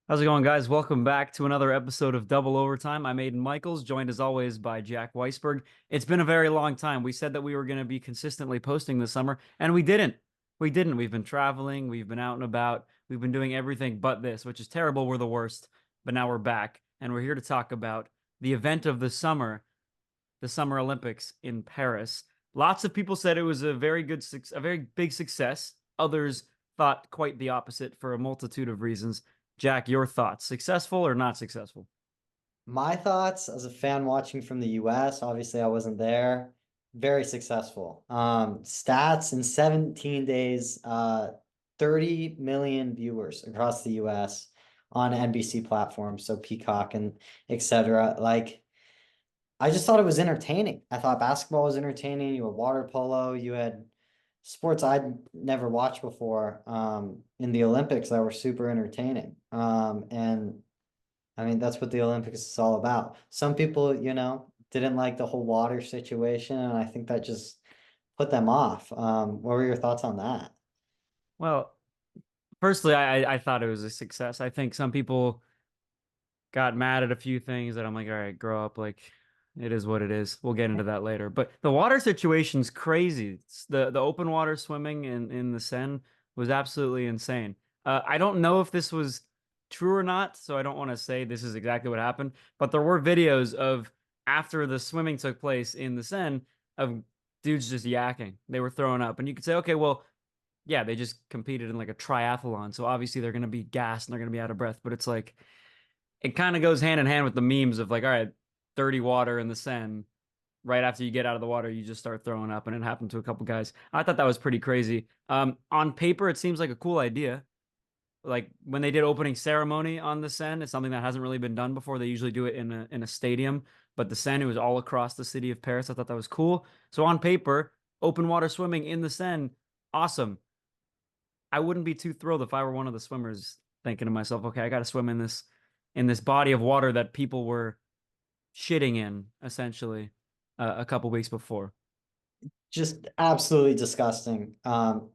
How's it going, guys? Welcome back to another episode of Double Overtime. I'm Aidan Michaels, joined as always by Jack Weisberg. It's been a very long time. We said that we were going to be consistently posting this summer, and we didn't. We didn't. We've been traveling, we've been out and about, we've been doing everything but this, which is terrible. We're the worst. But now we're back, and we're here to talk about the event of the Summer Olympics in Paris. Lots of people said it was a very big success. Others thought quite the opposite for a multitude of reasons. Jack, your thoughts? Successful or not successful? My thoughts as a fan watching from the US, obviously I wasn't there. Very successful. Stats in 17 days, 30 million viewers across the US on NBC platforms, so Peacock and etc. I just thought it was entertaining. I thought basketball was entertaining. You had water polo, you had sports I'd never watched before in the Olympics that were super entertaining. And I mean, that's what the Olympics is all about. Some people, didn't like the whole water situation, and I think that just put them off. What were your thoughts on that? Well, firstly, I thought it was a success. I think some people got mad at a few things that I'm like, all right, grow up. Like, it is what it is. We'll get into that later. But the water situation's crazy. The open water swimming in the Seine was absolutely insane. I don't know if this was true or not, so I don't want to say this is exactly what happened. But there were videos of after the swimming took place in the Seine of dudes just yakking. They were throwing up, and you could say, okay, well, yeah, they just competed in like a triathlon, so obviously they're going to be gassed and they're going to be out of breath. But it's like it kind of goes hand in hand with the memes of like, all right, dirty water in the Seine. Right after you get out of the water, you just start throwing up, and it happened to a couple guys. I thought that was pretty crazy. On paper, it seems like a cool idea. Like when they did opening ceremony on the Seine, it's something that hasn't really been done before. They usually do it in a stadium, but the Seine, it was all across the city of Paris. I thought that was cool. So on paper, open water swimming in the Seine, awesome. I wouldn't be too thrilled if I were one of the swimmers thinking to myself, okay, I got to swim in this body of water that people were shitting in essentially a couple weeks before. Just absolutely disgusting,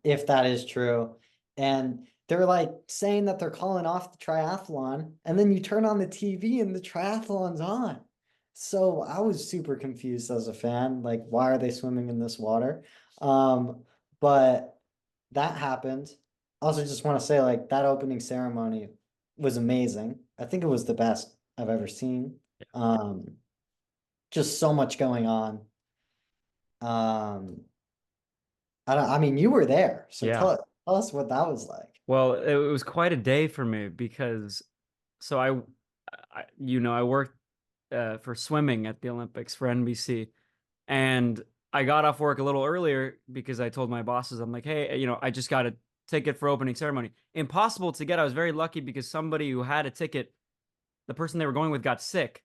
if that is true. And they're like saying that they're calling off the triathlon, and then you turn on the TV and the triathlon's on. So I was super confused as a fan. Like, why are they swimming in this water? But that happened. Also, just want to say, like, that opening ceremony was amazing. I think it was the best I've ever seen. Um, just so much going on. Um, I mean, you were there, so Yeah. tell us what that was like. Well, it was quite a day for me because so I worked for swimming at the Olympics for NBC, and I got off work a little earlier because I told my bosses, I'm like, hey, I just got a ticket for opening ceremony. Impossible to get. I was very lucky because somebody who had a ticket, the person they were going with got sick.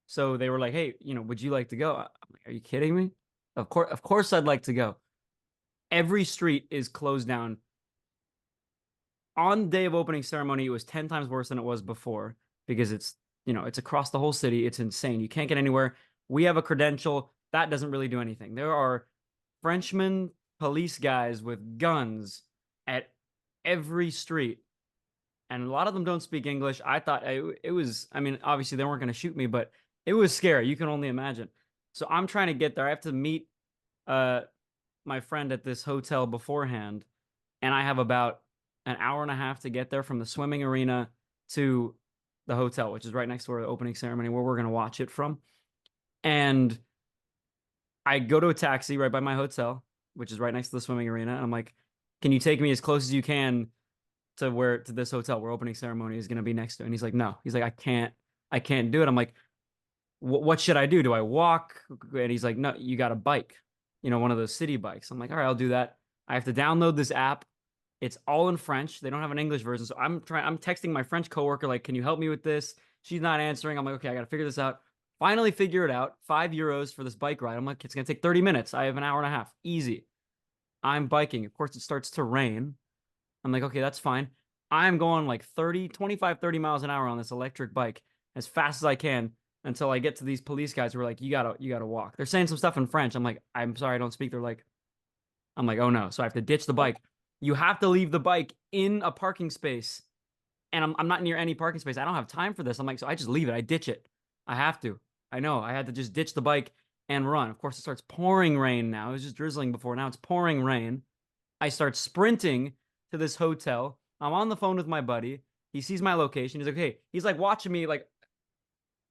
So they were like, hey, would you like to go? I'm like, are you kidding me? Of course I'd like to go. Every street is closed down. On the day of opening ceremony, it was 10 times worse than it was before because it's across the whole city. It's insane. You can't get anywhere. We have a credential. That doesn't really do anything. There are Frenchmen, police guys with guns at every street, and a lot of them don't speak English. I thought it was, I mean, obviously they weren't going to shoot me, but it was scary. You can only imagine. So I'm trying to get there. I have to meet uh my friend at this hotel beforehand, and I have about an hour and a half to get there from the swimming arena to the hotel, which is right next to where the opening ceremony where we're going to watch it from. And I go to a taxi right by my hotel, which is right next to the swimming arena, and I'm like, "Can you take me as close as you can to this hotel where opening ceremony is going to be next to?" And he's like, "No." He's like, I can't do it." I'm like, What should I do? Do I walk?" And he's like, "No, you got a bike, one of those city bikes." I'm like, "All right, I'll do that." I have to download this app. It's all in French. They don't have an English version. So I'm texting my French coworker, like, "Can you help me with this?" She's not answering. I'm like, okay, I got to figure this out. Finally figure it out. €5 for this bike ride. I'm like, it's going to take 30 minutes. I have an hour and a half. Easy. I'm biking. Of course, it starts to rain. I'm like, okay, that's fine. I'm going like 30 miles an hour on this electric bike as fast as I can until I get to these police guys who are like, you gotta walk. They're saying some stuff in French. I'm like, I'm sorry, I don't speak. I'm like, oh no. So I have to ditch the bike. You have to leave the bike in a parking space and I'm not near any parking space. I don't have time for this. I'm like, so I just leave it. I ditch it. I have to. I know. I had to just ditch the bike and run. Of course, it starts pouring rain now. It was just drizzling before. Now it's pouring rain. I start sprinting to this hotel. I'm on the phone with my buddy. He sees my location. He's like, hey, he's like watching me like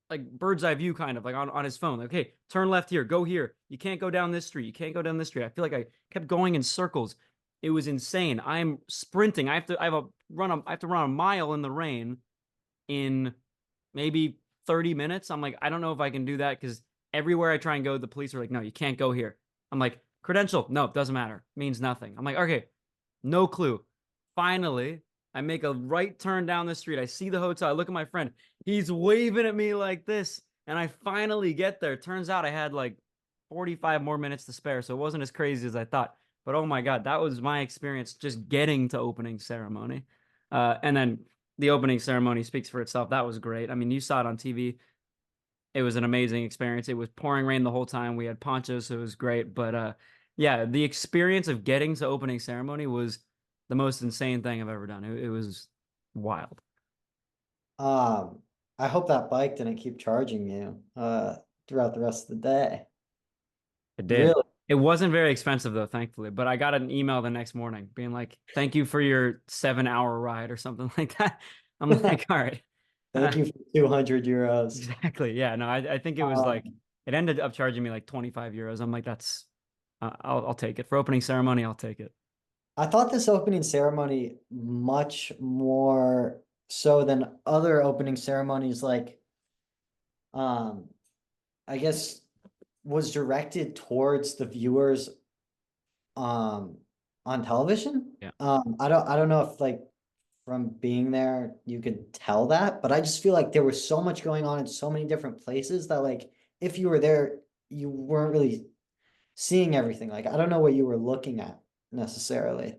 bird's eye view kind of like on his phone. Like, okay, turn left here, go here. You can't go down this street. You can't go down this street. I feel like I kept going in circles. It was insane. I'm sprinting. I have to run a mile in the rain in maybe 30 minutes. I'm like, I don't know if I can do that because everywhere I try and go, the police are like, no, you can't go here. I'm like, credential, no, it doesn't matter. Means nothing. I'm like, okay, no clue. Finally, I make a right turn down the street. I see the hotel. I look at my friend. He's waving at me like this. And I finally get there. Turns out I had like 45 more minutes to spare. So it wasn't as crazy as I thought. But oh my God, that was my experience just getting to opening ceremony. And then the opening ceremony speaks for itself. That was great. I mean, you saw it on TV. It was an amazing experience. It was pouring rain the whole time. We had ponchos, so it was great. But yeah, the experience of getting to opening ceremony was the most insane thing I've ever done. It was wild. Um, I hope that bike didn't keep charging you throughout the rest of the day. It did. Really? It wasn't very expensive though, thankfully. But I got an email the next morning being like, "Thank you for your 7 hour ride" or something like that. I'm like, "All right." Thank you for 200 euros. Exactly. Yeah. No, I think it was like Um, it ended up charging me like 25 euros. I'm like, that's I'll take it for opening ceremony. I'll take it. I thought this opening ceremony much more so than other opening ceremonies, like, um, I guess was directed towards the viewers, um, on television. Yeah. I don't know if like from being there you could tell that, but I just feel like there was so much going on in so many different places that like if you were there, you weren't really seeing everything. Like I don't know what you were looking at necessarily.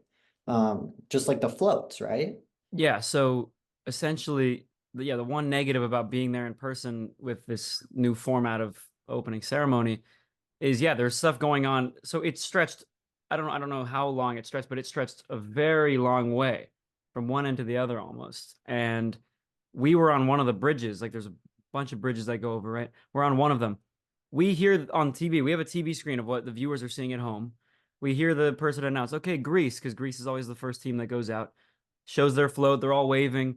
Just like the floats, right? Yeah. So essentially, the one negative about being there in person with this new format of opening ceremony is yeah, there's stuff going on. So it stretched. I don't know how long it stretched, but it stretched a very long way from one end to the other almost. And we were on one of the bridges. Like there's a bunch of bridges that go over, right? We're on one of them. We hear on TV, we have a TV screen of what the viewers are seeing at home. We hear the person announce, okay, Greece, because Greece is always the first team that goes out, shows their float. They're all waving.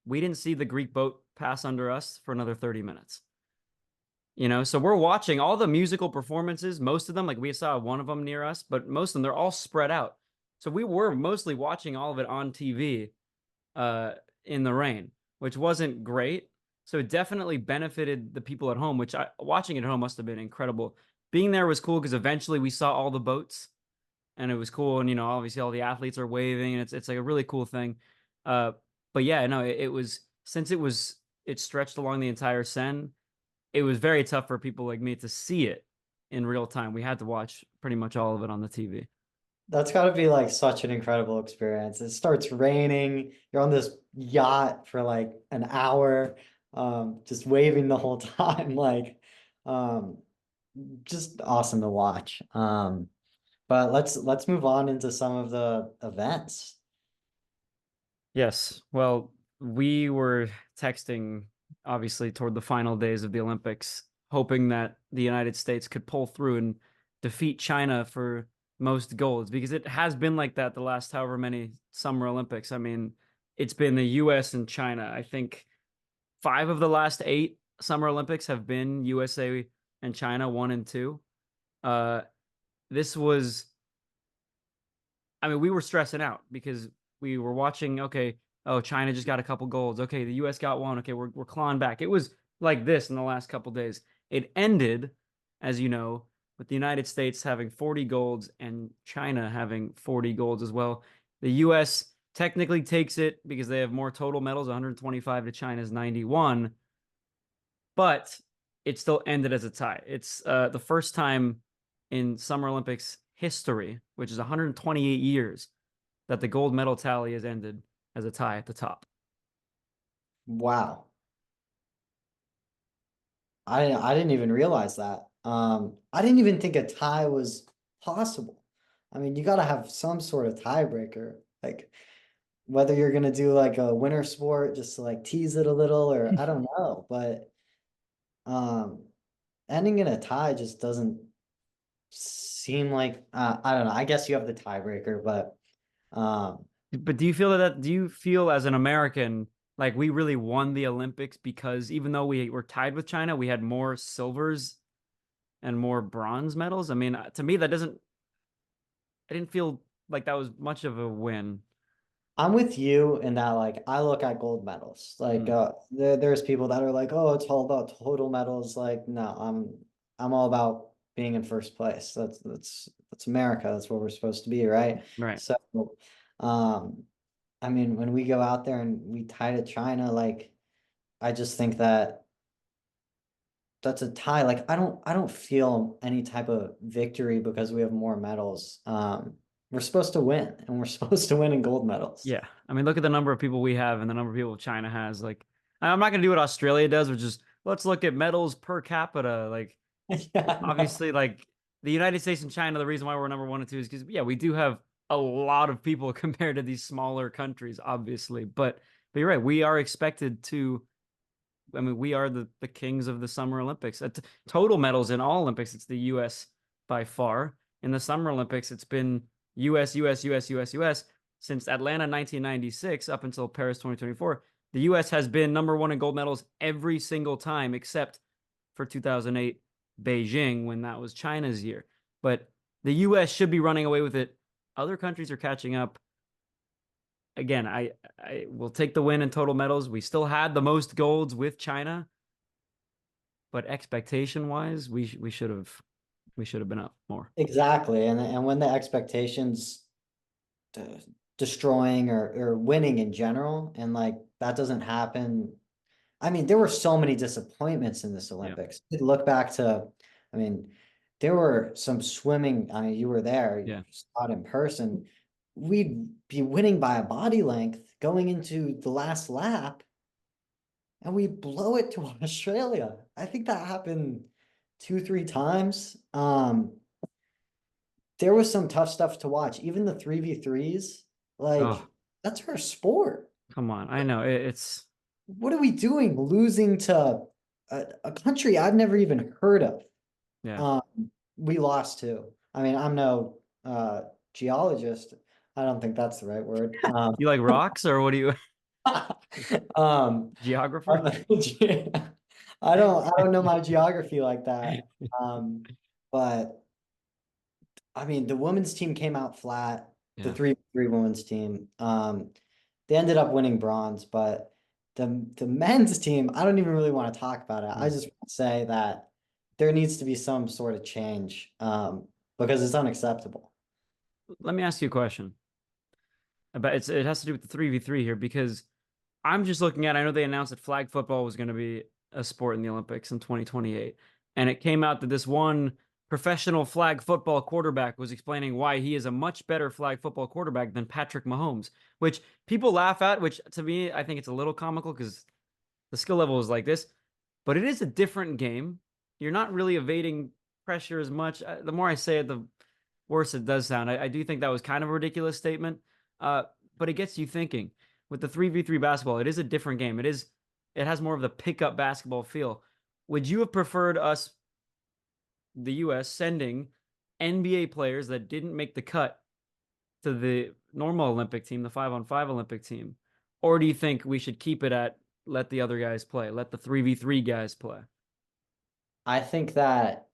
We didn't see the Greek boat pass under us for another 30 minutes. So we're watching all the musical performances, most of them, like we saw one of them near us, but most of them, they're all spread out. So we were mostly watching all of it on TV in the rain, which wasn't great. So it definitely benefited the people at home, watching it at home must have been incredible. Being there was cool because eventually we saw all the boats and it was cool. And, obviously all the athletes are waving and it's like a really cool thing. Uh, but yeah, no, it was, since it stretched along the entire Seine, it was very tough for people like me to see it in real time. We had to watch pretty much all of it on the TV. That's got to be like such an incredible experience. It starts raining. You're on this yacht for like an hour, just waving the whole time. Like, um, just awesome to watch. But let's move on into some of the events. Yes. Well, we were texting obviously toward the final days of the Olympics, hoping that the United States could pull through and defeat China for most golds because it has been like that the last however many Summer Olympics. I mean, it's been the US and China. I think five of the last eight Summer Olympics have been USA and China, one and two. Uh, this was I mean, we were stressing out because we were watching, okay, oh, China just got a couple golds. Okay, the US got one. Okay, we're clawing back. It was like this in the last couple days. It ended, as you know, with the United States having 40 golds and China having 40 golds as well. The US technically takes it because they have more total medals, 125 to China's 91, but it still ended as a tie. It's the first time in Summer Olympics history, which is 128 years, that the gold medal tally has ended as a tie at the top. Wow. I didn't even realize that. I didn't even think a tie was possible. I mean, you got to have some sort of tiebreaker. Like, whether you're gonna do like a winter sport just to like tease it a little, or I don't know, but um, ending in a tie just doesn't seem like I don't know. I guess you have the tiebreaker, but um, But do you feel that do you feel as an American like we really won the Olympics because even though we were tied with China, we had more silvers and more bronze medals? I mean, to me, that doesn't, I didn't feel like that was much of a win. I'm with you in that like I look at gold medals. Like Mm, there's people that are like, oh, it's all about total medals. Like, no, I'm all about being in first place. That's America. That's where we're supposed to be, right? right. So um I mean when we go out there and we tie to China, like I just think that that's a tie. Like I don't feel any type of victory because we have more medals. We're supposed to win and we're supposed to win in gold medals. Yeah. I mean, look at the number of people we have and the number of people China has. Like, I'm not going to do what Australia does, which is let's look at medals per capita. Like, Yeah, no. obviously, like the United States and China, the reason why we're number one and two is because, yeah, we do have a lot of people compared to these smaller countries, obviously. But you're right. We are expected to, I mean, we are the kings of the Summer Olympics. Total medals in all Olympics, it's the US by far. In the Summer Olympics, it's been US, US, US, US, US. Since Atlanta 1996 up until Paris 2024, the US has been number one in gold medals every single time except for 2008 Beijing when that was China's year. But the US should be running away with it. Other countries are catching up. Again, I will take the win in total medals. We still had the most golds with China, but expectation wise, we should have been up more. Exactly. And when the expectations de- destroying or winning in general, and like that doesn't happen. I mean, there were so many disappointments in this Yeah, Olympics. You look back to, I mean, there were some swimming. I mean, you were there, you yeah. saw it in person. We'd be winning by a body length going into the last lap, and we blow it to Australia. I think that happened two, three times. There was some tough stuff to watch. Even the 3v3s, Oh, like that's our sport. come on. I know it's What are we doing losing to a country I've never even heard of? yeah. Um, we lost to. I mean, I'm no geologist. I don't think that's the right word. You like rocks or what do you Um, geographer? I don't know my geography like that. But I mean, the women's team came out flat, the Yeah. 3 women's team. They ended up winning bronze, but the men's team, I don't even really want to talk about it. I Mm. just want to say that there needs to be some sort of change, because it's unacceptable. Let me ask you a question. But it has to do with the 3v3 here because I'm just looking at, I know they announced that flag football was going to be a sport in the Olympics in 2028. And it came out that this one professional flag football quarterback was explaining why he is a much better flag football quarterback than Patrick Mahomes, which people laugh at, which to me, I think it's a little comical because the skill level is like this, but it is a different game. You're not really evading pressure as much. The more I say it, the worse it does sound. I do think that was kind of a ridiculous statement, uh, but it gets you thinking. With the 3v3 basketball, it is a different game. It has more of the pickup basketball feel. Would you have preferred us, the US, sending NBA players that didn't make the cut to the normal Olympic team, the 5-on-5 Olympic team? Or do you think we should keep it at let the other guys play, let the 3v3 guys play? I think that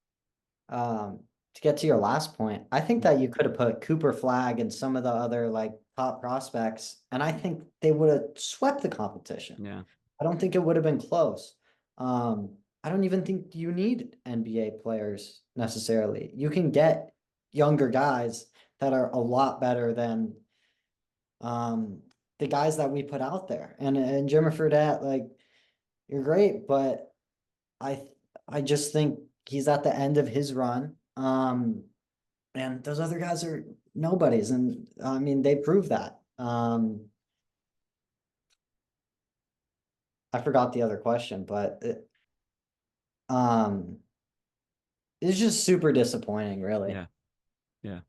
to get to your last point, I think that you could have put Cooper Flag and some of the other like top prospects, and I think they would have swept the competition. Yeah. I don't think it would have been close. I don't even think you need NBA players necessarily. You can get younger guys that are a lot better than um, the guys that we put out there. And Jimmer Fredette, like you're great, but I I just think he's at the end of his run. And those other guys are nobodies, and I mean they prove that. I forgot the other question, but um, it's just super disappointing, really. Yeah. Yeah.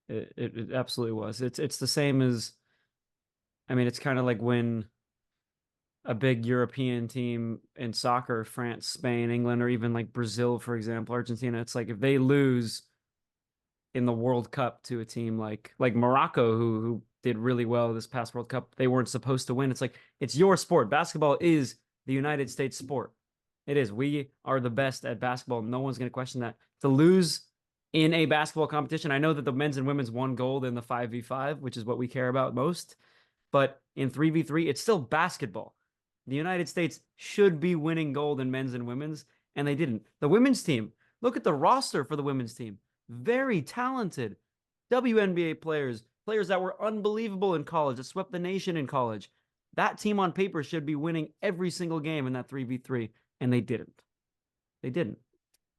It absolutely was. It's the same as I mean, it's kind of like when a big European team in soccer, France, Spain, England, or even like Brazil, for example, Argentina, it's like if they lose in the World Cup to a team like Morocco, who did really well this past World Cup, they weren't supposed to win. It's like it's your sport. Basketball is the United States sport. It is. We are the best at basketball. No one's going to question that. To lose in a basketball competition, I know that the men's and women's won gold in the 5v5, which is what we care about most. But in 3v3, it's still basketball. The United States should be winning gold in men's and women's, and they didn't. The women's team, look at the roster for the women's team. Very talented WNBA players, players that were unbelievable in college, that swept the nation in college. That team on paper should be winning every single game in that 3v3, and they didn't. They didn't.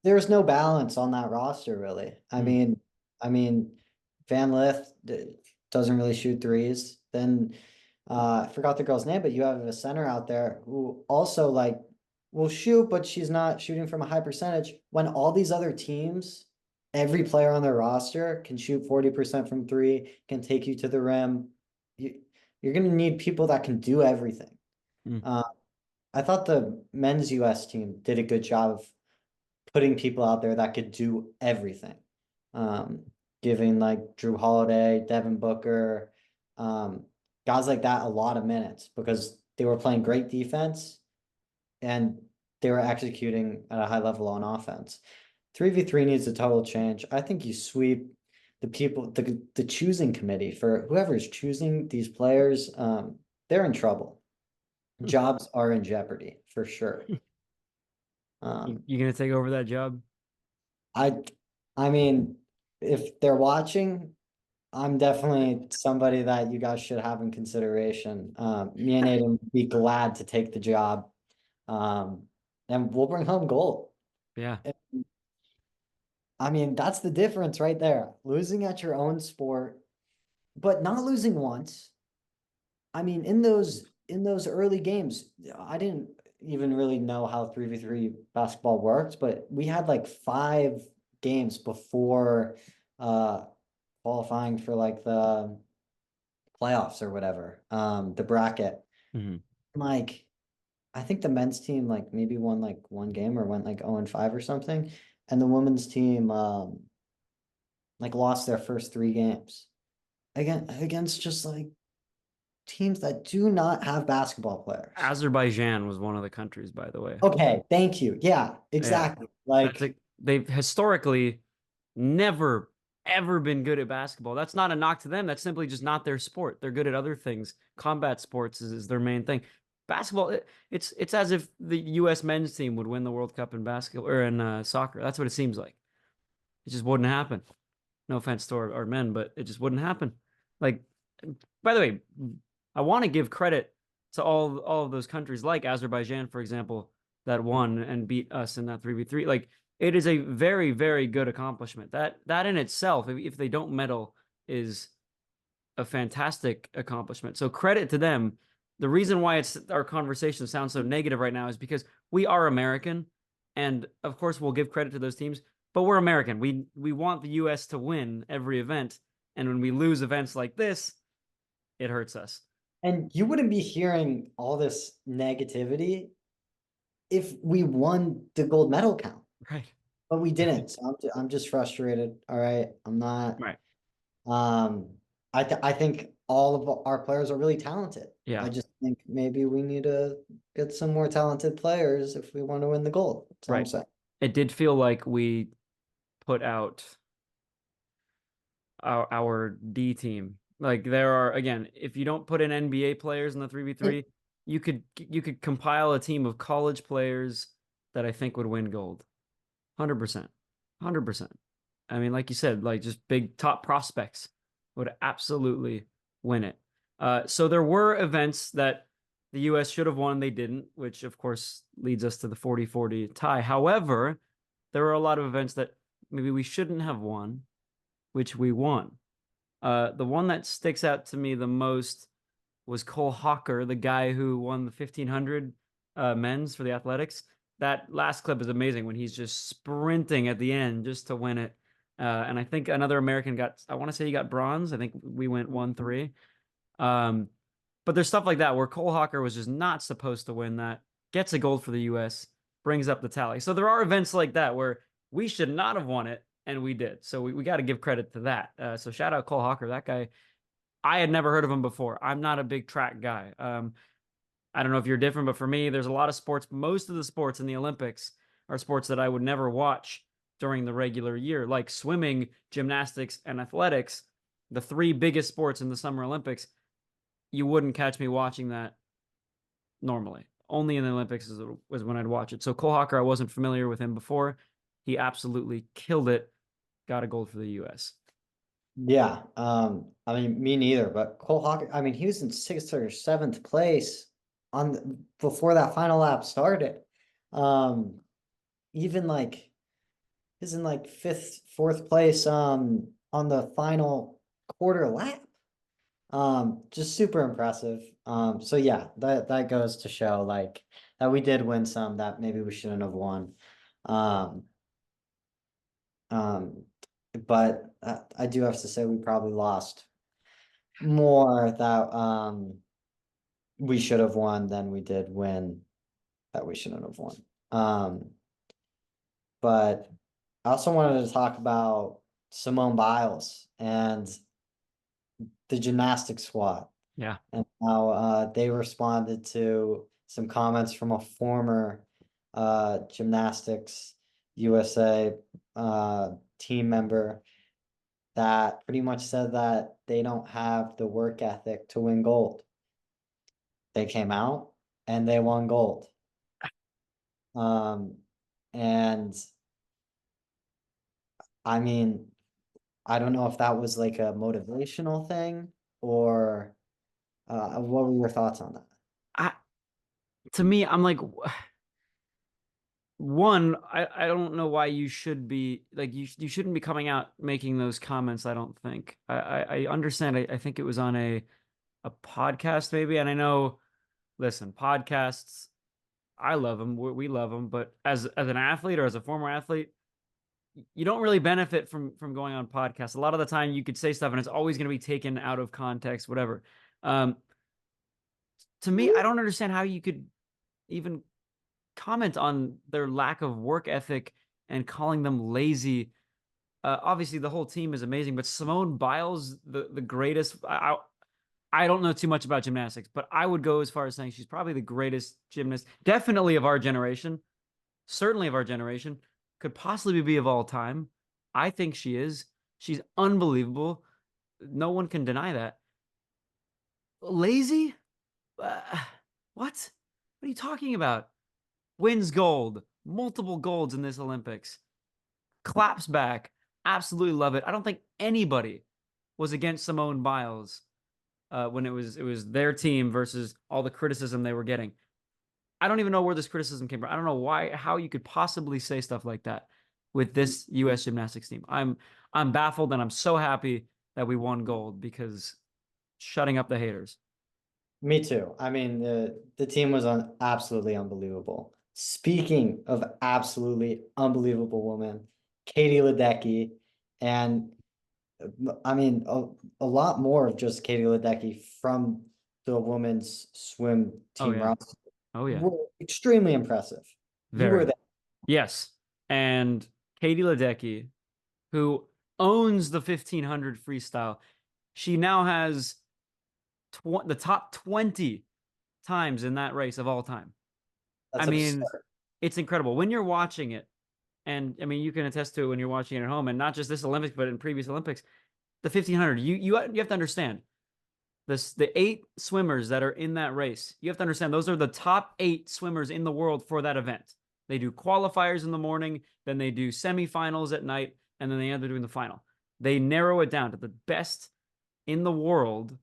There's no balance on that roster, really. Mm. I mean, Van Lith doesn't really shoot threes. Then I forgot the girl's name, but you have a center out there who also like will shoot, but she's not shooting from a high percentage. When all these other teams, every player on their roster can shoot 40% from three, can take you to the rim. You, you're going to need people that can do everything. Mm. Uh, I thought the men's US team did a good job of putting people out there that could do everything. Um, Giving like Drew Holiday, Devin Booker, um, guys like that a lot of minutes because they were playing great defense and they were executing at a high level on offense. 3v3 needs a total change. I think you sweep the people, the choosing committee for whoever's choosing these players, they're in trouble. Jobs are in jeopardy for sure. You, Um, you gonna take over that job? I I mean, if they're watching, I'm definitely somebody that you guys should have in consideration. Me and Aidan would be glad to take the job. Um, and we'll bring home gold. Yeah. I mean, that's the difference right there. Losing at your own sport, but not losing once. I mean, in those early games, I didn't even really know how 3v3 basketball worked, but we had like 5 games before uh qualifying for like the playoffs or whatever, the bracket. Mhm. Like, I think the men's team like maybe won like one game or went like 0-5 or something, and the women's team like lost their first 3 games against just like teams that do not have basketball players. Azerbaijan was one of the countries, by the way. Okay, thank you. Yeah, Yeah. exactly. That's Like, a, they've historically never ever been good at basketball. That's not a knock to them. That's simply just not their sport. They're good at other things. Combat sports is their main thing. Basketball, it's as if the U.S. men's team would win the World Cup in basketball or in soccer. That's what it seems like. It just wouldn't happen. No offense to our men, but it just wouldn't happen. Like, by the way, I want to give credit to all of those countries, like Azerbaijan, for example, that won and beat us in that 3v3. Like, it is a very, very good accomplishment. That in itself, if they don't medal, is a fantastic accomplishment. So credit to them. The reason why it's our conversation sounds so negative right now is because we are American, and of course we'll give credit to those teams, but we're American. We want the US to win every event, and when we lose events like this, it hurts us. and you wouldn't be hearing all this negativity if we won the gold medal count, Right. but we didn't. So I'm just frustrated. All right, I'm not. Right. I think all of our players are really talented. I Yeah. just think maybe we need to get some more talented players if we want to win the gold. That's all I'm Right. saying. It did feel like we put out our D team. Like there are again, if you don't put in NBA players in the 3v3, you could compile a team of college players that I think would win gold. 100%. 100%. I mean, like you said, like just big top prospects would absolutely win it. So there were events that the US should have won, they didn't, which of course leads us to the 40-40 tie. However, there are a lot of events that maybe we shouldn't have won, which we won. The one that sticks out to me the most was Cole Hawker, the guy who won the 1500 men's for the athletics. That last clip is amazing when he's just sprinting at the end just to win it. And I think another American got, I want to say he got bronze. I think we went 1-3. Um, But there's stuff like that where Cole Hawker was just not supposed to win that, gets a gold for the US, brings up the tally. So there are events like that where we should not have won it, and we did. So we got to give credit to that. So shout out Cole Hawker. That guy, I had never heard of him before. I'm not a big track guy. I don't know if you're different, but for me, there's a lot of sports. Most of the sports in the Olympics are sports that I would never watch during the regular year, like swimming, gymnastics, and athletics, the three biggest sports in the Summer Olympics. You wouldn't catch me watching that normally. Only in the Olympics was when I'd watch it. So Cole Hawker, I wasn't familiar with him before. He absolutely killed it. Got a gold for the U.S. Yeah, I mean, me neither, but Cole Hawker, I mean, he was in sixth or seventh place before that final lap started. Um, even like he's in like fifth, fourth place, on the final quarter lap. Just super impressive. So yeah, that goes to show like that we did win some that maybe we shouldn't have won. Um, um, but I do have to say we probably lost more that we should have won than we did win that we shouldn't have won. But I also wanted to talk about Simone Biles and the gymnastics squad Yeah. and how they responded to some comments from a former gymnastics USA team member that pretty much said that they don't have the work ethic to win gold. They came out and they won gold. Um, and I mean, I don't know if that was like a motivational thing or what were your thoughts on that? I, to me, I'm like, one, I don't know why you should be like you shouldn't be coming out making those comments. I don't think. I understand. I think it was on a podcast maybe, and I know. Listen, podcasts. I love them. We love them. But as an athlete or as a former athlete, you don't really benefit from going on podcasts. A lot of the time, you could say stuff, and it's always going to be taken out of context, whatever. Um, to me, I don't understand how you could even comment on their lack of work ethic and calling them lazy. Obviously, the whole team is amazing, but Simone Biles, the greatest. I don't know too much about gymnastics, but I would go as far as saying she's probably the greatest gymnast, definitely of our generation, certainly of our generation, could possibly be of all time. I think she is. She's unbelievable. No one can deny that. Lazy? Uh, what? What are you talking about? Wins gold, multiple golds in this Olympics, claps back. Absolutely love it. I don't think anybody was against Simone Biles when it was their team versus all the criticism they were getting. I don't even know where this criticism came from. I don't know why how you could possibly say stuff like that with this U.S. gymnastics team. I'm baffled and I'm so happy that we won gold because shutting up the haters. Me too. I mean, the team was absolutely unbelievable. Speaking of absolutely unbelievable women, Katie Ledecky, and I mean a lot more of just Katie Ledecky from the women's swim Oh team yeah. roster Oh yeah. were extremely impressive. You were Very. there. Yes. And Katie Ledecky, who owns the 1500 freestyle, she now has the top 20 times in that race of all time. I That's mean, absurd. it's incredible when you're watching it. And I mean, you can attest to it when you're watching it at home, and not just this Olympics, but in previous Olympics, the 1500. You have to understand the eight swimmers that are in that race. You have to understand those are the top eight swimmers in the world for that event. They do qualifiers in the morning, then they do semifinals at night, and then they end up doing the final. They narrow it down to the best in the world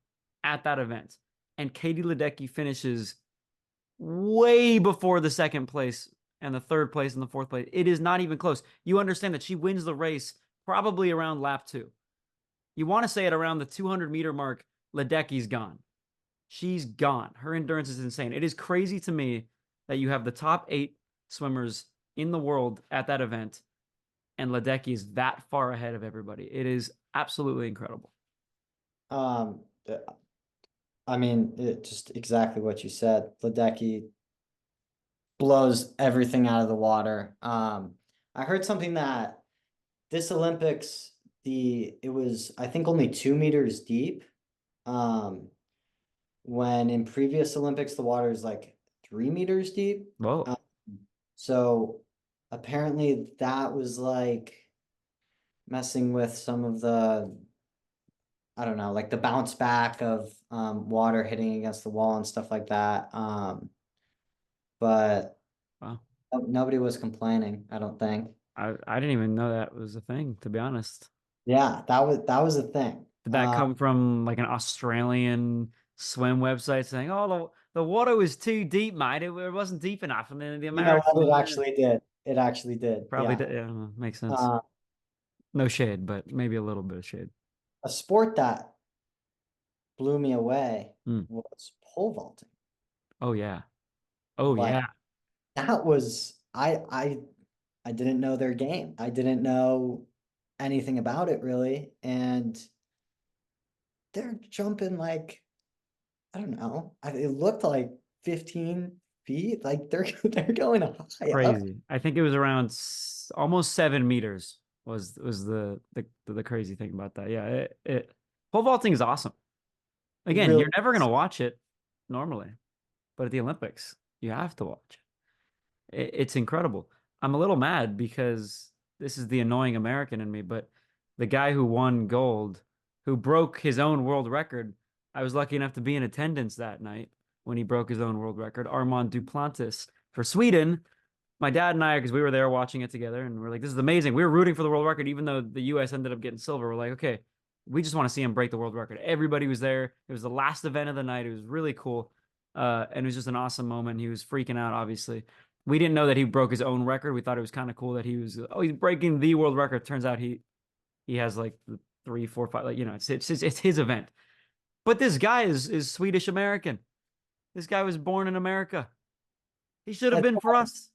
at that event. And Katie Ledecky finishes way before the second place and the third place and the fourth place. It is not even close. You understand that she wins the race probably around lap two. You want to say at around the 200-meter mark, Ledecky's gone. She's gone. Her endurance is insane. It is crazy to me that you have the top eight swimmers in the world at that event, and Ledecky is that far ahead of everybody. It is absolutely incredible. Um, I mean, just exactly what you said. Ledecky blows everything out of the water. I heard something that this Olympics, it was I think only 2 meters deep. Um, when in previous Olympics the water is like 3 meters deep. Whoa. Um, so apparently that was like messing with some of the, I don't know, like the bounce back of water hitting against the wall and stuff like that. But Wow. nobody was complaining, I don't think. I didn't even know that was a thing, to be honest. Yeah, that was a thing. Did that come from like an Australian swim website saying, "Oh, the water was too deep, mate. It wasn't deep enough," and then the You know Americans what? It went, actually did. It actually did. probably Yeah. did. Yeah, makes sense. Uh, No shade, but maybe a little bit of shade. a sport that blew me away Hmm. was pole vaulting. Oh yeah. Oh Like yeah. that was I didn't know their game. I didn't know anything about it really. And they're jumping like, I don't know. It looked like 15 feet. Like they're going high up. Crazy. I think it was around almost 7 meters was the crazy thing about that. Yeah, pole vaulting is awesome. It Again, really you're never is. gonna watch it normally, but at the Olympics, you have to watch it's incredible. I'm a little mad because this is the annoying American in me, but the guy who won gold, who broke his own world record, I was lucky enough to be in attendance that night when he broke his own world record, Armand Duplantis for Sweden. My dad and I, because we were there watching it together, and we're like, this is amazing. We were rooting for the world record, even though the US ended up getting silver. We're like, okay, we just want to see him break the world record. Everybody was there. It was the last event of the night. It was really cool. And it was just an awesome moment. He was freaking out, obviously. We didn't know that he broke his own record. We thought it was kind of cool that he was, oh, he's breaking the world record. Turns out he has like the three, four, five, like, it's his event. But this guy is Swedish American. This guy was born in America. He should have It's been for us.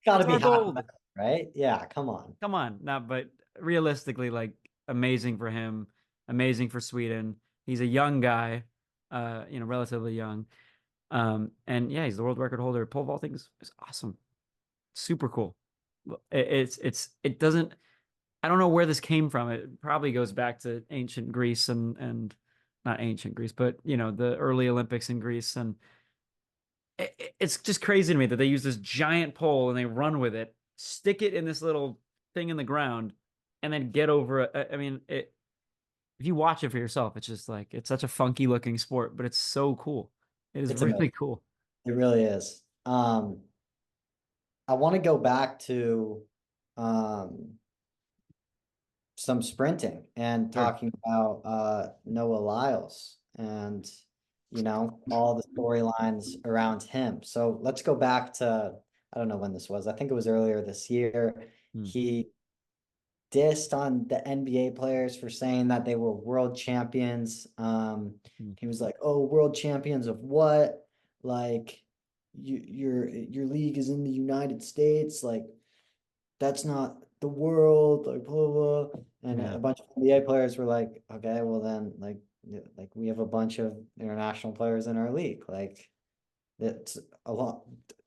got to That's be our happy, gold. right? Yeah, come on. Come on. No, but realistically, like amazing for him, amazing for Sweden. He's a young guy, relatively young. And yeah, he's the world record holder. Pole vaulting is awesome. Super cool. It doesn't, I don't know where this came from. It probably goes back to ancient Greece and not ancient Greece, but the early Olympics in Greece. And it's just crazy to me that they use this giant pole and they run with it, stick it in this little thing in the ground, and then get over it. I mean, if you watch it for yourself, it's just like it's such a funky looking sport, but it's so cool. It is It's amazing. really cool. It really is. I want to go back to um some sprinting and Sure. talking about Noah Lyles and all the storylines around him. So let's go back to, I don't know when this was. I think it was earlier this year. Hmm. He dissed on the NBA players for saying that they were world champions. Hmm. He was like, "Oh, world champions of what? Like, your league is in the United States. Like, that's not the world." Like, blah blah. Blah. And Yeah. a bunch of NBA players were like, "Okay, well then, like we have a bunch of international players in our league. Like, it's a lot.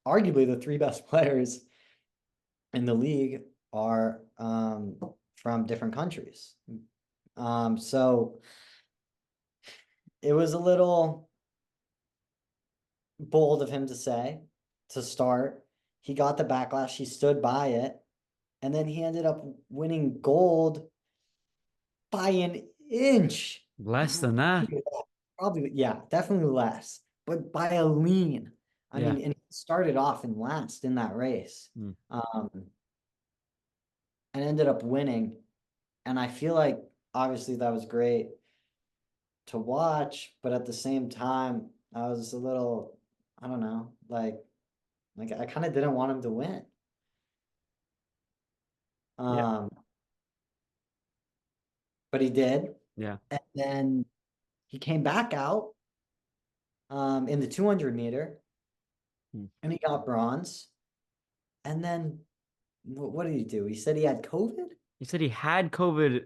Arguably, the three best players in the league are from different countries. So it was a little bold of him to say to start. He got the backlash, he stood by it, and then he ended up winning gold by an inch. Less than that. Probably, yeah, definitely less, but by a lean. I Yeah. mean, and he started off in last in that race, Hmm. and ended up winning. And I feel like obviously that was great to watch, but at the same time, I was a little, I don't know, like I kind of didn't want him to win. Yeah. Um, but he did. Yeah. And then he came back out in the 200 meter Hmm. and he got bronze. And then what did he do? He said he had COVID. He said he had COVID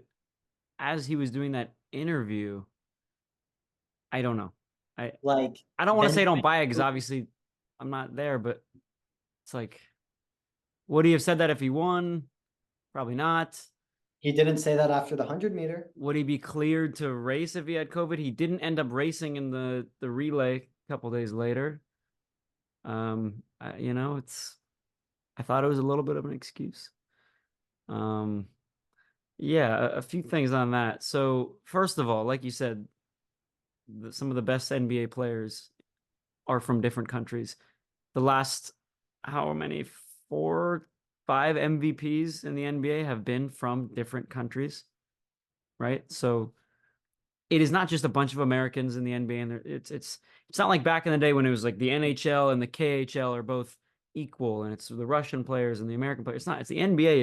as he was doing that interview. I don't know. I Like I don't want to say don't Benjamin, buy it because obviously I'm not there, but it's like, would he have said that if he won? Probably not. he didn't say that after the 100 meter. Would he be cleared to race if he had COVID? He didn't end up racing in the relay a couple days later. It's I thought it was a little bit of an excuse. Um, yeah, a few things on that. So first of all, like you said, some of the best NBA players are from different countries. The last how many? Four, five MVPs in the NBA have been from different countries, right? So it is not just a bunch of Americans in the NBA, and it's not like back in the day when it was like the NHL and the KHL are both equal, and it's the Russian players and the American players. It's not. It's the NBA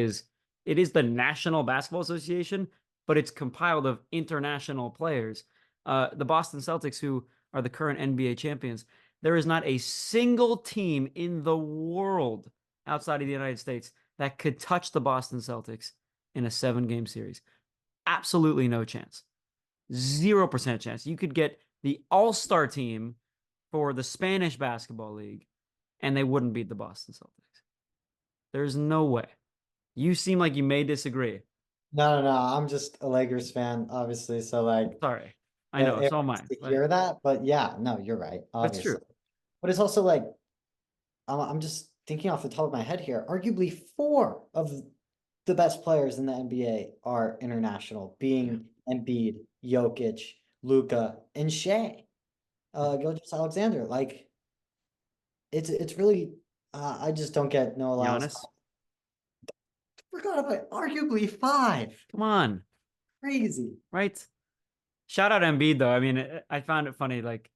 is the National Basketball Association, but it's compiled of international players. The Boston Celtics, who are the current NBA champions, there is not a single team in the world outside of the United States that could touch the Boston Celtics in a 7-game series. Absolutely no chance. 0% chance. You could get the all-star team for the Spanish Basketball League and they wouldn't beat the Boston Celtics. There's no way. You seem like you may disagree. No, no, no. I'm just a Lakers fan, obviously. So like Sorry. I know, it so am hurts I. to But hear that, but yeah, no, you're right, it's true. obviously. But it's also like I'm just thinking off the top of my head here. Arguably, four of the best players in the NBA are international, Yeah. being Embiid, Jokic, Luka, and Shea, Yeah. Gilgeous Alexander. Like it's really I just don't get no allows. Giannis. Forgot about arguably five. Come on. Crazy. Right? Shout out Embiid though. I mean, I found it funny. Like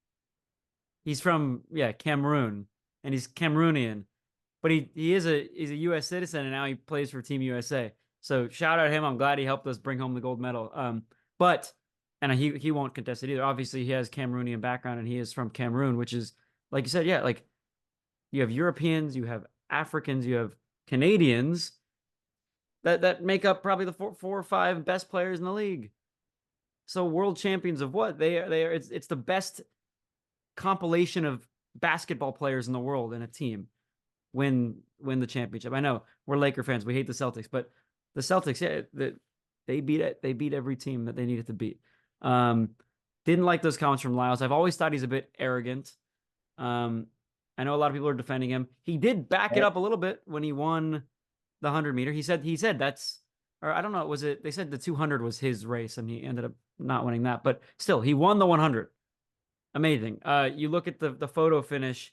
he's from, yeah, Cameroon and he's Cameroonian, but he's a US citizen and now he plays for Team USA. So shout out him. I'm glad he helped us bring home the gold medal. But and he won't contest it either. Obviously, he has Cameroonian background and he is from Cameroon, which is like you said, yeah, like you have Europeans, you have Africans, you have Canadians that make up probably the four or five best players in the league. So world champions of what? They are it's the best compilation of basketball players in the world in a team win the championship. I know we're Laker fans. We hate the Celtics, but the Celtics, yeah, they beat it. They beat every team that they needed to beat. Um, didn't like those comments from Lyles. I've always thought he's a bit arrogant. Um, I know a lot of people are defending him. He did back it Right? up a little bit when he won the 100 meter. He said that's, or I don't know, was it? They said the 200 was his race, and he ended up not winning that. But still, he won the 100. Amazing. You look at the photo finish.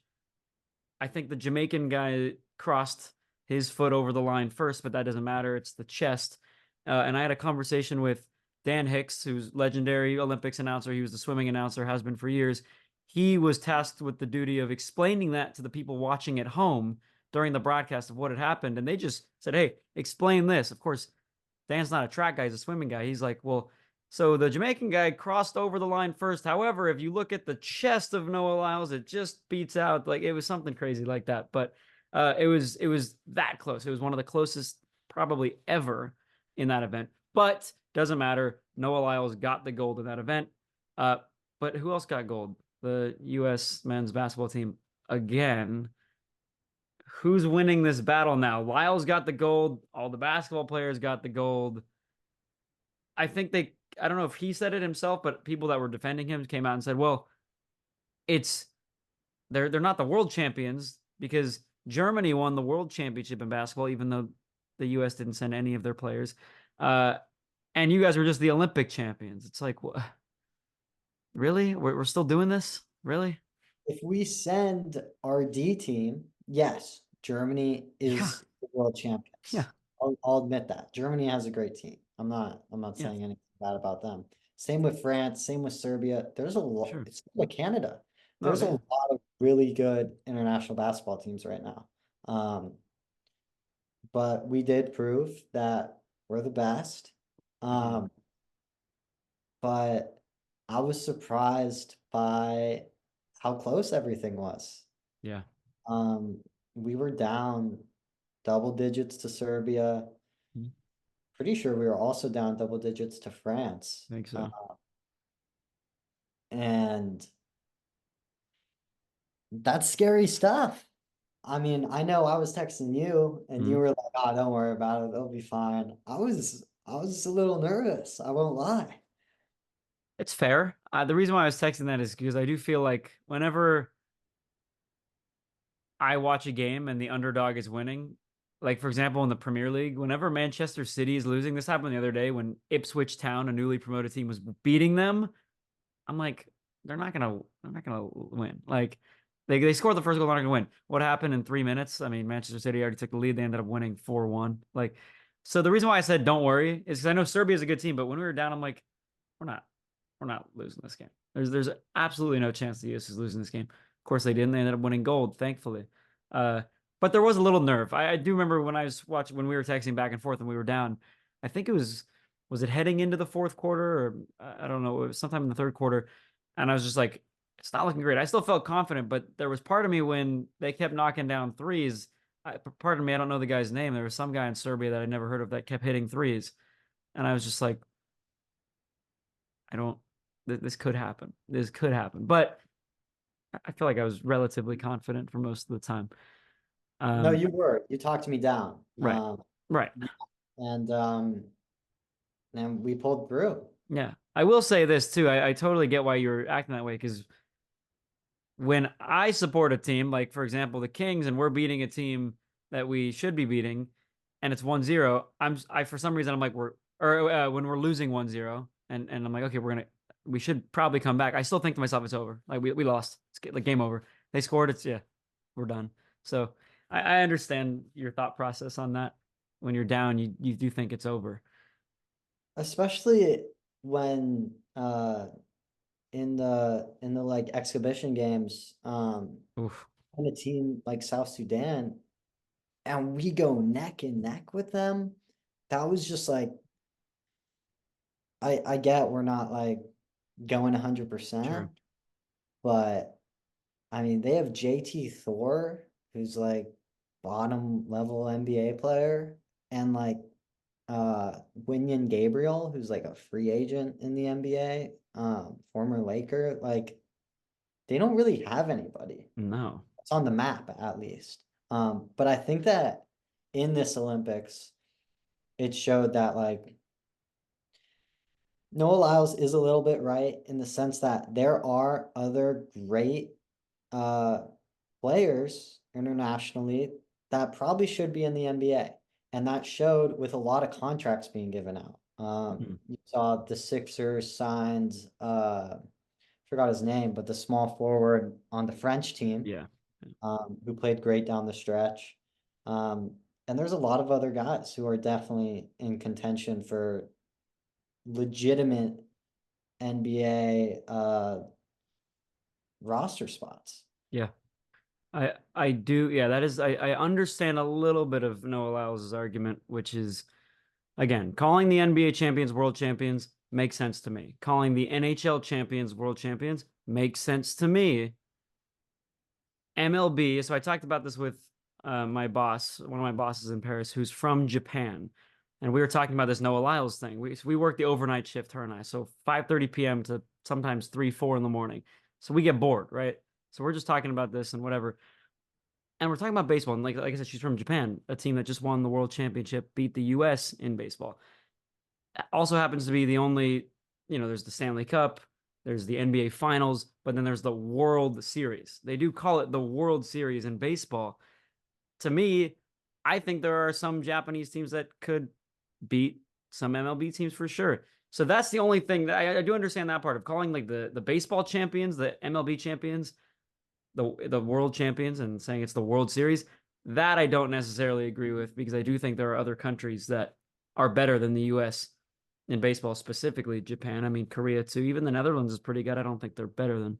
I think the Jamaican guy crossed his foot over the line first, but that doesn't matter. It's the chest. And I had a conversation with Dan Hicks, who's legendary Olympics announcer. He was the swimming announcer, has been for years. He was tasked with the duty of explaining that to the people watching at home during the broadcast of what had happened. And they just said, "Hey, explain this." Of course, Dan's not a track guy, he's a swimming guy. He's like, well, so the Jamaican guy crossed over the line first. However, if you look at the chest of Noah Lyles, it just beats out. Like it was something crazy like that. But it was that close. It was one of the closest probably ever in that event. But doesn't matter. Noah Lyles got the gold in that event. Uh, but who else got gold? The U.S. men's basketball team again. Who's winning this battle now? Lyles got the gold. All the basketball players got the gold. I think I don't know if he said it himself, but people that were defending him came out and said, well, it's they're not the world champions because Germany won the world championship in basketball, even though the US didn't send any of their players. Uh, and you guys were just the Olympic champions. It's like, what? Really? We're still doing this? Really? If we send our D team, yes, Germany Yeah. is the world champions. Yeah. I'll admit that. Germany has a great team. I'm not Yeah. saying anything bad about them. Same with France, same with Serbia. There's a lot, Sure. it's like Canada. No, There's a yeah. lot of really good international basketball teams right now. Um, but we did prove that we're the best. Hmm. Um, but I was surprised by how close everything was. Yeah. Um, we were down double digits to Serbia. I Pretty sure we were also down double digits to France. think so. And That's scary stuff. I mean, I know I was texting you and you Mhm. were like, "Oh, don't worry about it. They'll be fine." I was a little nervous. I won't lie. It's fair. The reason why I was texting that is because I do feel like whenever I watch a game and the underdog is winning, like for example in the Premier League, whenever Manchester City is losing, this happened the other day when Ipswich Town, a newly promoted team, was beating them. I'm like, they're not gonna win. Like they scored the first goal, they're not gonna win. What happened in 3 minutes? I mean, Manchester City already took the lead. They ended up winning 4-1. Like, so the reason why I said don't worry is because I know Serbia is a good team, but when we were down, I'm like, we're not we're not losing this game. There's absolutely no chance the US is losing this game. Of course they didn't. They ended up winning gold, thankfully. Uh, but there was a little nerve. I do remember when I was watching when we were texting back and forth and we were down. I think it was it heading into the fourth quarter or I don't know, it was sometime in the third quarter. And I was just like, it's not looking great. I still felt confident, but there was part of me when they kept knocking down threes. Pardon me, I don't know the guy's name. There was some guy in Serbia that I never heard of that kept hitting threes. And I was just like, I don't. This could happen. This could happen. But I feel like I was relatively confident for most of the time. No, Um, you were. You talked me down. right, right. And and we pulled through. Yeah. I will say this too. I totally get why you're acting that way because when I support a team, like for example, the Kings, and we're beating a team that we should be beating, and it's 1-0, I for some reason I'm like when we're losing 1-0, and I'm like, okay, we should probably come back. I still think to myself it's over. Like we lost. Like game over. They scored, it's yeah, we're done. So I understand your thought process on that. When you're down, you do think it's over. Especially when in the like exhibition games, Oof. on a team like South Sudan, and we go neck and neck with them. That was just like I get we're not like going Sure. 100%, but I mean they have JT Thor, who's like bottom level NBA player, and like Winyan Gabriel, who's like a free agent in the NBA, former Laker. Like they don't really have anybody. No. It's on the map at least. But I think that in this Olympics, it showed that like Noah Lyles is a little bit right in the sense that there are other great uh players internationally that probably should be in the NBA. And that showed with a lot of contracts being given out. Mhm. You saw the Sixers signed forgot his name, but the small forward on the French team, Yeah. who played great down the stretch. And there's a lot of other guys who are definitely in contention for legitimate NBA roster spots. Yeah. I do, yeah, that is I understand a little bit of Noah Lyles' argument, which is again, calling the NBA champions world champions makes sense to me. Calling the NHL champions world champions makes sense to me. MLB, so I talked about this with my boss, one of my bosses in Paris, who's from Japan. And we were talking about this Noah Lyles thing. We work the overnight shift, her and I. So 5:30 p.m. to sometimes 3, 4 in the morning. So we get bored, right? So we're just talking about this and whatever. And we're talking about baseball. And like I said, she's from Japan, a team that just won the world championship, beat the US in baseball. Also happens to be the only, there's the Stanley Cup, there's the NBA Finals, but then there's the World Series. They do call it the World Series in baseball. To me, I think there are some Japanese teams that could beat some MLB teams for sure. So that's the only thing that I do understand that part of calling like the baseball champions, the MLB champions, the world champions, and saying it's the World Series. That I don't necessarily agree with because I do think there are other countries that are better than the US in baseball, specifically Japan. I mean, Korea too. Even the Netherlands is pretty good. I don't think they're better than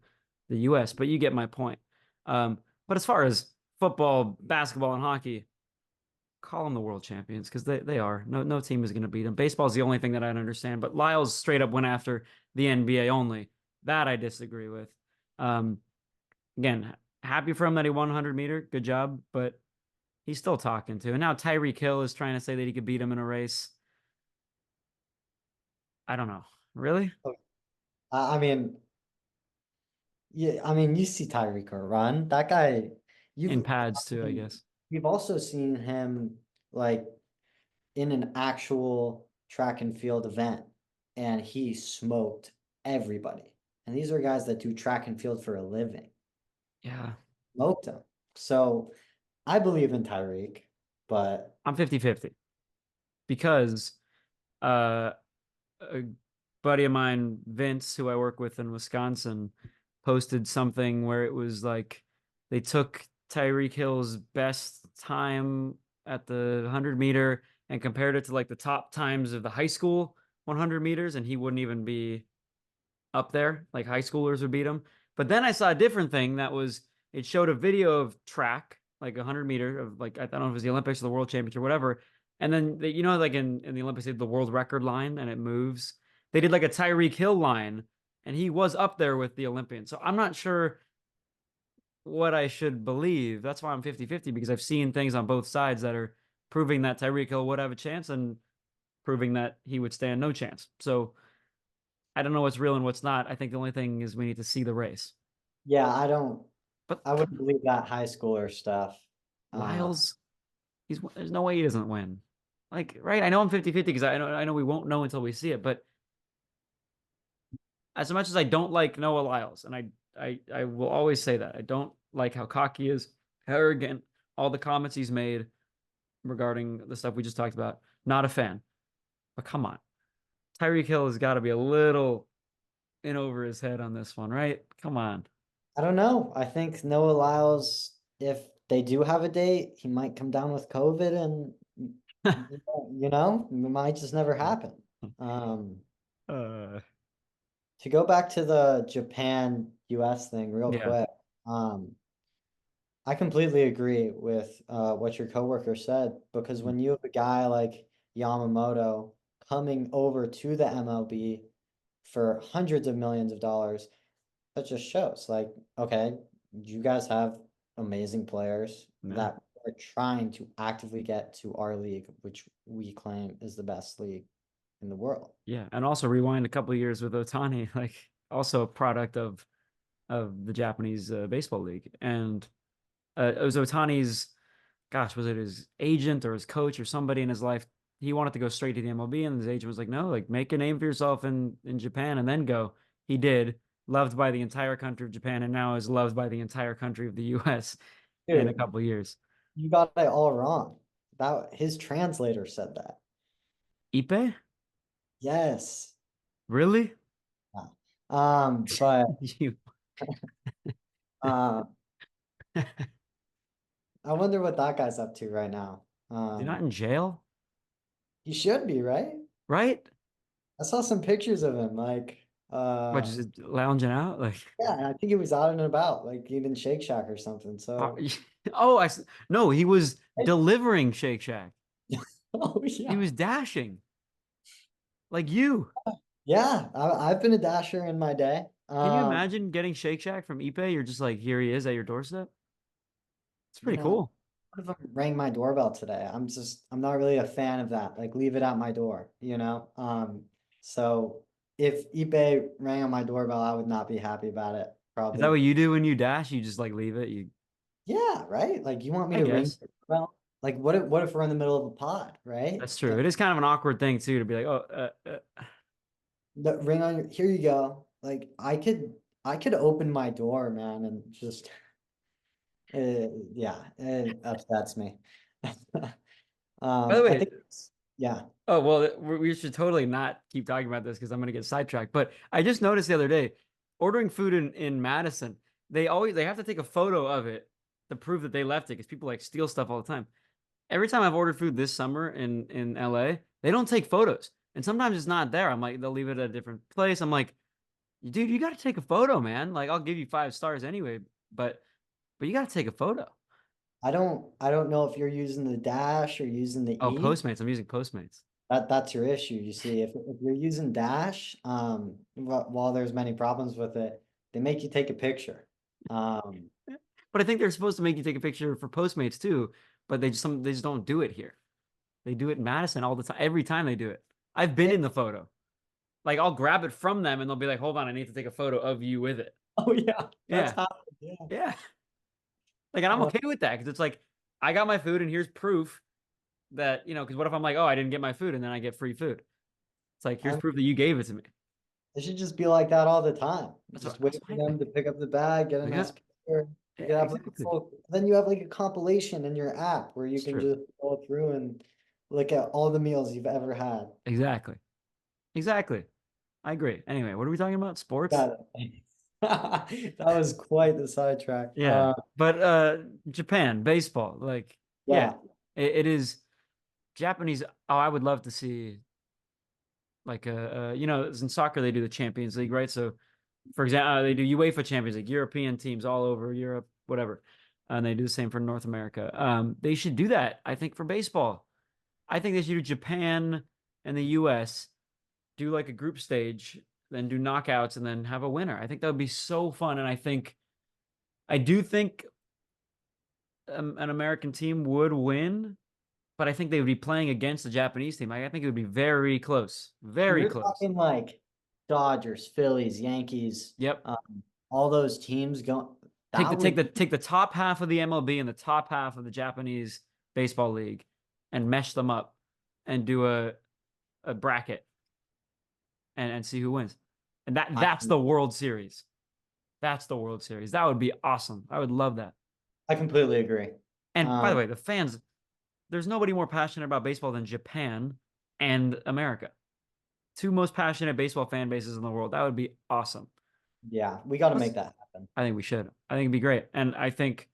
the US, but you get my point. But as far as football, basketball, and hockey, call them the world champions because they are. No team is going to beat them. Baseball is the only thing that I don't understand. But Lyles straight up went after the NBA only. That I disagree with. Um, Again, happy for him that he won 100-meter. Good job, but he's still talking to. And now Tyreek Hill is trying to say that he could beat him in a race. I don't know. Really? I mean, Yeah, I mean, you see Tyreek run. That guy, In you've pads too, I guess. you've also seen him like in an actual track and field event, and he smoked everybody. And these are guys that do track and field for a living. Yeah. Smoked him. So I believe in Tyreek, but I'm 50-50 because uh a buddy of mine, Vince, who I work with in Wisconsin, posted something where it was like they took Tyreek Hill's best time at the 100 meter and compared it to like the top times of the high school 100 meters, and he wouldn't even be up there. Like high schoolers would beat him. But then I saw a different thing that was it showed a video of track, like 100 meter of like I don't know if it was the Olympics or the World Championship or whatever. And then they, like in the Olympics, they did the world record line and it moves. They did like a Tyreek Hill line, and he was up there with the Olympians. So I'm not sure what I should believe. That's why I'm 50-50 because I've seen things on both sides that are proving that Tyreek Hill would have a chance and proving that he would stand no chance. So I don't know what's real and what's not. I think the only thing is we need to see the race. yeah, But I wouldn't believe that high schooler stuff. Uh, Lyles, there's no way he doesn't win. Like, right? I know I'm 50-50 because I know we won't know until we see it, but as much as I don't like Noah Lyles, and I will always say that. I don't like how cocky he is, arrogant, all the comments he's made regarding the stuff we just talked about. Not a fan. But come on. Tyreek Hill has got to be a little in over his head on this one, right? Come on. I don't know. I think Noah Lyles, if they do have a date, he might come down with COVID and it might just never happen. Um, Uh, to go back to the Japan US thing real yeah. quick, I completely agree with what your coworker said because when you have a guy like Yamamoto coming over to the MLB for hundreds of millions of dollars, that just shows like, okay, you guys have amazing players Yeah. that are trying to actively get to our league, which we claim is the best league in the world. Yeah. And also rewind a couple of years with Otani, like also a product of the Japanese baseball league. And it was Otani's, gosh, was it his agent or his coach or somebody in his life? He wanted to go straight to the MLB, and his agent was like, "No, like make a name for yourself in Japan and then go." He did, loved by the entire country of Japan, and now is loved by the entire country of the U.S. in a Dude, couple of years. you got it all wrong. That his translator said that. Ipe, Yes. really? Yeah. But You, uh, I wonder what that guy's up to right now. you're not in jail, He should be, right? right? I saw some pictures of him, What, just lounging out? Like, yeah, I think he was out and about, like even Shake Shack or something. So, oh, no, he was delivering Shake Shack. oh He yeah, was dashing like you. yeah. I've been a dasher in my day. Can you imagine getting Shake Shack from Ipe? You're just like, here he is at your doorstep. It's You pretty know, cool. what if I rang my doorbell today? I'm not really a fan of that. Like, leave it at my door, you know? So if eBay rang on my doorbell, I would not be happy about it, Is that what probably. you do when you dash? You just like leave it? Yeah, right? Like, you want me I to ring guess your doorbell? Like, what if we're in the middle of a pod, right? that's true. It is kind of an awkward thing too to be like, oh, The ring on your, here you go. Like, I could open my door, man, and just, yeah, it upsets me. By the I way, think, yeah. oh well, we should totally not keep talking about this because I'm gonna get sidetracked. But I just noticed the other day, ordering food in Madison, they have to take a photo of it to prove that they left it because people like steal stuff all the time. Every time I've ordered food this summer in LA, they don't take photos. And sometimes it's not there. I'm like, they'll leave it at a different place. I'm like, dude, you got to take a photo, man. Like, I'll give you 5 stars anyway, but you got to take a photo. I don't know if you're using the dash or using the Oh, E. Postmates. I'm using Postmates. That's your issue. You see, if you're using dash, while there's many problems with it, they make you take a picture. Um, But I think they're supposed to make you take a picture for Postmates too, but they just don't do it here. They do it in Madison all the time. Every time they do it. I've been they in the photo. Like I'll grab it from them and they'll be like, "Hold on, I need to take a photo of you with it." Oh yeah, that's Yeah. happened. Yeah. Yeah. Like, and I'm Uh, okay with that because it's like I got my food and here's proof that, because what if I'm like, oh, I didn't get my food and then I get free food? It's like, I here's mean, proof that you gave it to me. it should just be like that all the time. You just That's wait what for I them think. to pick up the bag, get a nice Because, picture. You yeah, can have like a exactly. full, then you have like a compilation in your app where you It's can true. just go through and look at all the meals you've ever had. Exactly. Exactly. I agree. Anyway, what are we talking about? Sports? Got it. That was quite the sidetrack. Yeah. But Japan, baseball, like, yeah, Yeah, it is Japanese. Oh, I would love to see like in soccer they do the Champions League, right? So for example, they do UEFA Champions League, European teams all over Europe, whatever. And they do the same for North America. They should do that, I think, for baseball. I think they should do Japan and the US, do like a group stage, then do knockouts, and then have a winner. I think that would be so fun. And I do think an American team would win, but I think they would be playing against the Japanese team. I think it would be very close, very you're close. talking like Dodgers, Phillies, Yankees, Yep. all those teams going. Take the That take would, the take the top half of the MLB and the top half of the Japanese baseball league and mesh them up and do a bracket and see who wins. And I, that's the World Series. That's the World Series. That would be awesome. I would love that. I completely agree. And by the Um, way, the fans, there's nobody more passionate about baseball than Japan and America. Two most passionate baseball fan bases in the world. That would be awesome. yeah, we got to make Plus, that happen. I think we should. I think it'd be great. And I think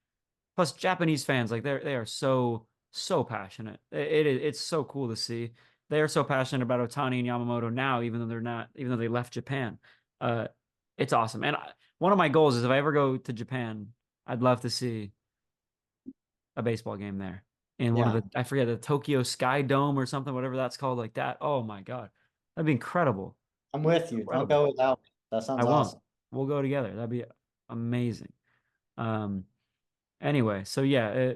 plus Japanese fans, like they are so passionate. It's so cool to see. They are so passionate about Otani and Yamamoto now, even though they're not, even though they left Japan. Uh, it's awesome. And one of my goals is if I ever go to Japan, I'd love to see a baseball game there in one of Yeah, the, I forget, the Tokyo Sky Dome or something, whatever that's called, like that. Oh my God, that'd be incredible. I'm with you. Don't Incredible. go without me. That I sounds won't. awesome. We'll go together. That'd be amazing. Um, Anyway, so yeah,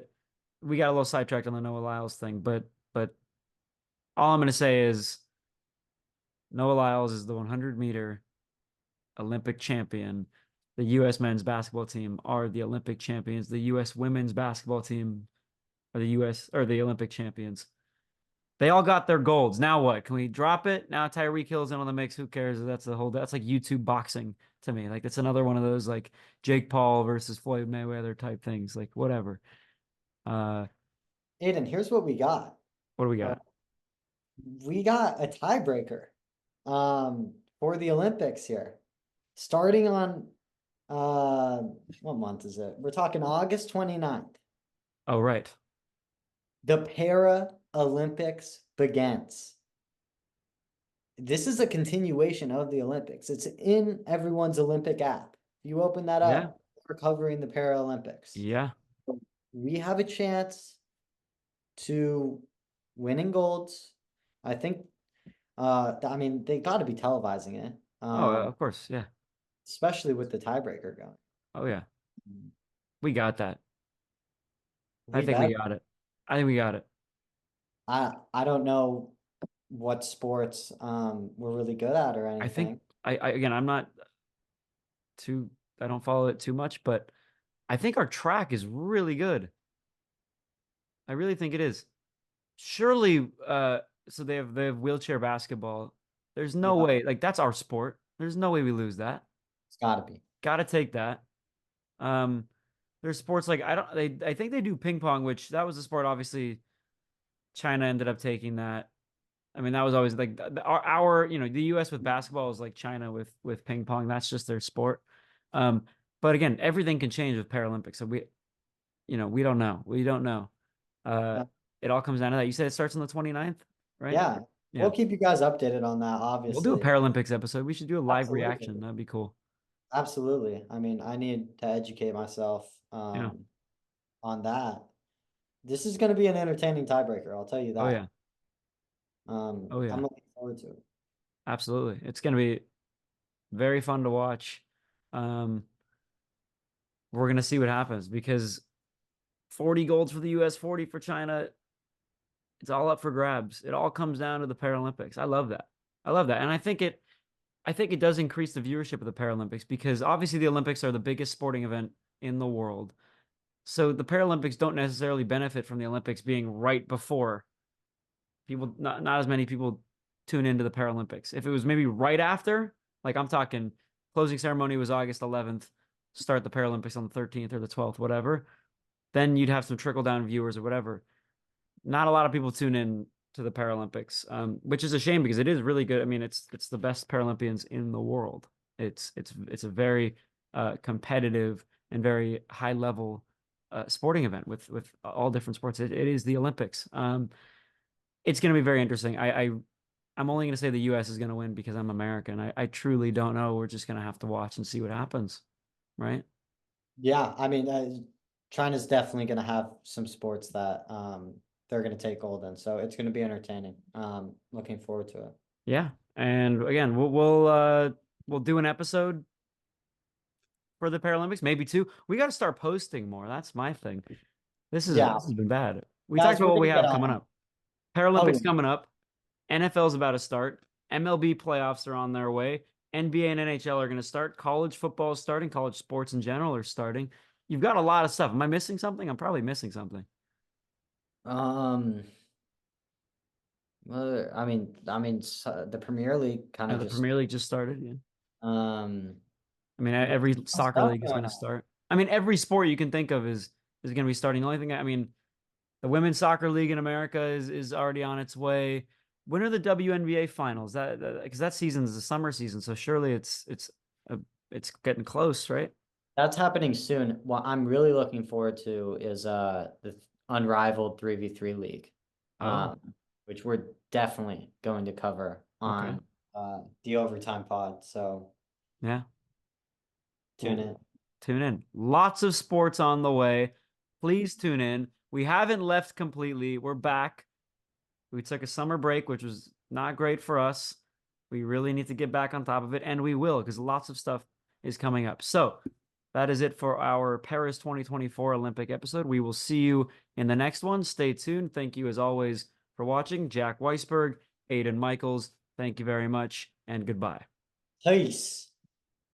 we got a little sidetracked on the Noah Lyles thing, but all I'm gonna say is Noah Lyles is the 100-meter Olympic champion. The U.S. men's basketball team are the Olympic champions. The U.S. women's basketball team are the U.S. or the Olympic champions. They all got their golds. Now what? Can we drop it? Now Tyreek Hill's in on the mix. Who cares? That's like YouTube boxing to me. Like it's another one of those like Jake Paul versus Floyd Mayweather type things. Like whatever. Uh, Aidan, here's what we got. what do we Uh, got? we got a tiebreaker for the Olympics here. Starting on what month is it? We're talking August 29th. Oh, right. The Paralympics begins. This is a continuation of the Olympics. It's in everyone's Olympic app. You open that Yeah. up, we're covering the Paralympics. Yeah. We have a chance to winning golds. I think I mean they got to be televising it. Oh, of course. Yeah. Especially with the tiebreaker going. Oh, yeah. We got that. I We think we bet. got it. I think we got it. I don't know what sports we're really good at or I think anything. again, I'm not too, I don't follow it too much, but I think our track is really good. I really think it is. Surely, so they have wheelchair basketball. There's no Yeah, way, like that's our sport. There's no way we lose that. it's got to be. Got to take that. Um, there's sports like I think they do ping pong, which that was a sport obviously China ended up taking that. I mean, that was always like the U.S. with basketball is like China with ping pong. That's just their sport. Um, but again, everything can change with Paralympics. So we don't know. We don't know. Uh, Uh, it all comes down to that. You said it starts on the 29th, right? yeah, Yeah. we'll keep you guys updated on that, We'll do a obviously. Paralympics episode. We should do a live reaction. Absolutely. That'd be cool. Absolutely. I mean, I need to educate myself Yeah. on that. This is going to be an entertaining tiebreaker, I'll tell you Oh that. yeah. Oh I'm yeah. looking forward to it. Absolutely. It's gonna be very fun to watch. Um, we're gonna see what happens because 40 golds for the US, 40 for China. It's all up for grabs. It all comes down to the Paralympics. I love that. I love that. And I think I think it does increase the viewership of the Paralympics because obviously the Olympics are the biggest sporting event in the world. So the Paralympics don't necessarily benefit from the Olympics being right before people, not as many people tune into the Paralympics. If it was maybe right after, like I'm talking closing ceremony was August 11th, start the Paralympics on the 13th or the 12th, whatever, then you'd have some trickle down viewers or whatever. Not a lot of people tune in to the Paralympics, which is a shame because it is really good. I mean, it's the best Paralympians in the world. It's a very competitive and very high level sporting event with all different sports. It is the Olympics. It's going to be very interesting. I'm only going to say the U.S. is going to win because I'm American. I truly don't know. We're just going to have to watch and see what happens, right? Yeah, I mean, China's definitely going to have some sports that they're going to take gold in, so it's going to be entertaining. Looking forward to it. Yeah. And again, we'll do an episode for the Paralympics, maybe two. We got to start posting more. That's my thing. Yeah, This has been bad. We talked guys, about we're what we gonna get have coming on. up. Oh, Paralympics yeah. coming up. NFL's about to start. MLB playoffs are on their way. NBA and NHL are going to start. College football is starting. College sports in general are starting. You've got a lot of stuff. Am I missing something? I'm probably missing something. Um, well, the Premier League kind of The just Premier League just started. Yeah. um, I mean, there's every some soccer stuff league is going going to on. start. I mean, every sport you can think of is going to be starting. The only thing, I mean, the women's soccer league in America is already on its way. When are the WNBA finals? That because that season is the summer season, so surely uh, it's getting close, right? That's happening soon. What I'm really looking forward to is the Unrivaled 3v3 league, Oh, which we're definitely going to cover okay. on the overtime pod. So Yeah. tune Well, in. tune in. Lots of sports on the way. Please tune in. We haven't left completely. We're back. We took a summer break, which was not great for us. We really need to get back on top of it, and we will because lots of stuff is coming up. So that is it for our Paris 2024 Olympic episode. We will see you in the next one. Stay tuned. Thank you, as always, for watching. Jack Weisberg, Aidan Michaels, thank you very much, and goodbye. Peace.